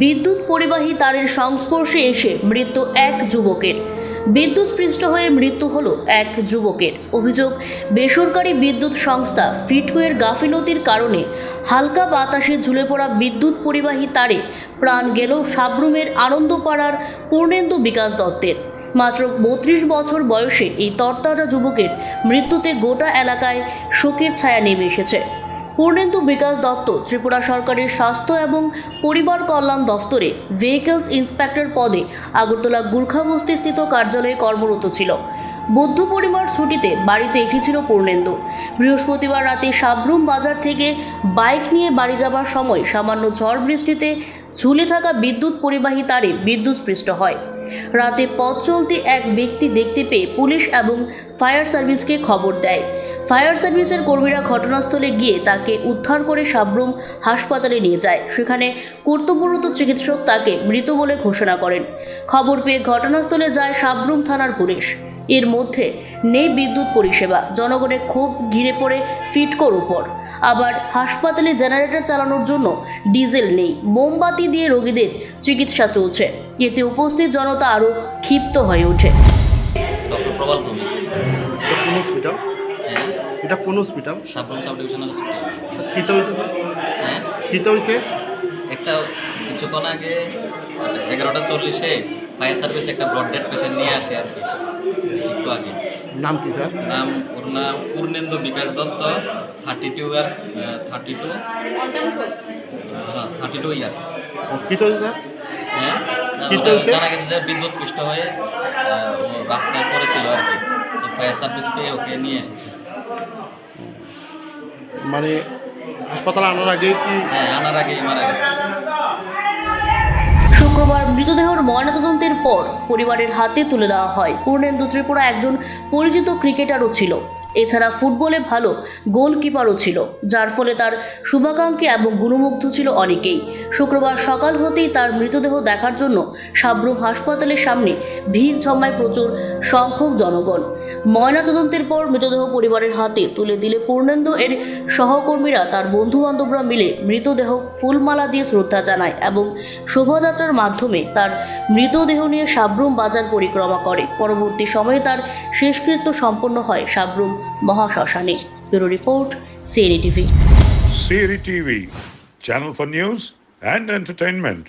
বিদ্যুৎ পরিবাহী তারের সংস্পর্শে এসে মৃত্যু এক যুবকের। বিদ্যুৎস্পৃষ্ট হয়ে মৃত্যু হলো এক যুবকের। অভিযোগ, বেসরকারি বিদ্যুৎ সংস্থা ফিটওয়ের গাফিলতির কারণে হালকা বাতাসে ঝুলে পড়া বিদ্যুৎ পরিবাহী তারে প্রাণ গেল সাবরুমের আনন্দপাড়ার পূর্ণেন্দু বিকাশ দত্তের। মাত্র 32 বছর বয়সে এই তরতাজা যুবকের মৃত্যুতে গোটা এলাকায় শোকের ছায়া নেমে এসেছে। পূর্ণেন্দু বিকাশ দত্ত ত্রিপুরা সরকারের স্বাস্থ্য এবং পরিবার কল্যাণ দফতরে ভেহিকলস ইন্সপেক্টর পদে আগরতলা গুর্খাবস্তি স্থিত কার্যালয়ে কর্মরত ছিল। বুদ্ধ পরিবার ছুটিতে বাড়িতে এসেছিল পূর্ণেন্দু। বৃহস্পতিবার রাতে সাবরুম বাজার থেকে বাইক নিয়ে বাড়ি যাবার সময় সামান্য ঝড় বৃষ্টিতে ঝুলে থাকা বিদ্যুৎ পরিবাহী তারে বিদ্যুৎস্পৃষ্ট হয়। রাতে পথ চলতি এক ব্যক্তি দেখতে পেয়ে পুলিশ এবং ফায়ার সার্ভিসকে খবর দেয়। ফায়ার সার্ভিসের কর্মীরা ঘটনাস্থলে গিয়ে তাকে উদ্ধার করে সাবরুম হাসপাতালে নিয়ে যায়। সেখানে কর্তব্যরত চিকিৎসক তাকে মৃত বলে ঘোষণা করেন। খবর পেয়ে ঘটনাস্থলে যায় সাবরুম থানার পুলিশ। এর মধ্যে নেই বিদ্যুৎ পরিষেবা, জনগণের ক্ষোভ ঘিরে পড়ে ফিটকোর উপর। আবার হাসপাতালে জেনারেটর চালানোর জন্য ডিজেল নেই, মোমবাতি দিয়ে রোগীদের চিকিৎসা চলছে। এতে উপস্থিত জনতা আরও ক্ষিপ্ত হয়ে ওঠে। ডক্টর প্রবাল ভৌমিক। কোন হসপিটাল? হ্যাঁ, এটা কোন hospital? Sabroom sub divisional hospital. কিতে হয়েছে স্যার? হ্যাঁ, কিতে হয়েছে? একটা কিছুক্ষণ আগে 11:40-এ ফায়ার সার্ভিস একটা ব্রড ডেড পেশেন্ট নিয়ে আসে আর কি, একটু আগে। নাম কি স্যার? ওর নাম পূর্ণেন্দু বিকাশ দত্ত, 32 ইয়ার্স, 32 ইয়ার্স। কিতে হয়েছে স্যার? হ্যাঁ, কি হয়েছে? জানা গেছে যে বিদ্যুৎ পৃষ্ঠ হয়ে ও রাস্তায় পড়েছিল আর কি। তো ফায়ার সার্ভিস পেয়ে ওকে নিয়ে এসেছে। মানে হাসপাতালে আনার আগে কি? হ্যাঁ, আনার আগেই মারা গেছে। শুক্রবার মৃতদেহর ময়নাতদন্তের পর পরিবারের হাতে তুলে দেওয়া হয়। পূর্ণেন্দু ত্রিপুরা একজন পরিচিত ক্রিকেটারও ছিল। এছাড়া ফুটবলে ভালো গোলকিপারও ছিল, যার ফলে তার শুভাকাঙ্ক্ষী এবং গুণমুগ্ধ ছিল অনেকেই। শুক্রবার সকাল হতেই তার মৃতদেহ দেখার জন্য সাবরুম হাসপাতালের সামনে ভিড় জমায় প্রচুর সংখ্যক জনগণ। ময়নাতদন্তের পর মৃতদেহ পরিবারের হাতে তুলে দিলে পূর্ণেন্দু এর সহকর্মীরা, তার বন্ধু বান্ধবরা মিলে মৃতদেহ ফুলমালা দিয়ে শ্রদ্ধা জানায় এবং শোভাযাত্রার মাধ্যমে তার মৃতদেহ নিয়ে সাবরুম বাজার পরিক্রমা করে। পরবর্তী সময়ে তার শেষকৃত্য সম্পন্ন হয় সাবরুম মহাশ্মশানে। Bureau report, CNE TV. CNE TV, channel for news and entertainment.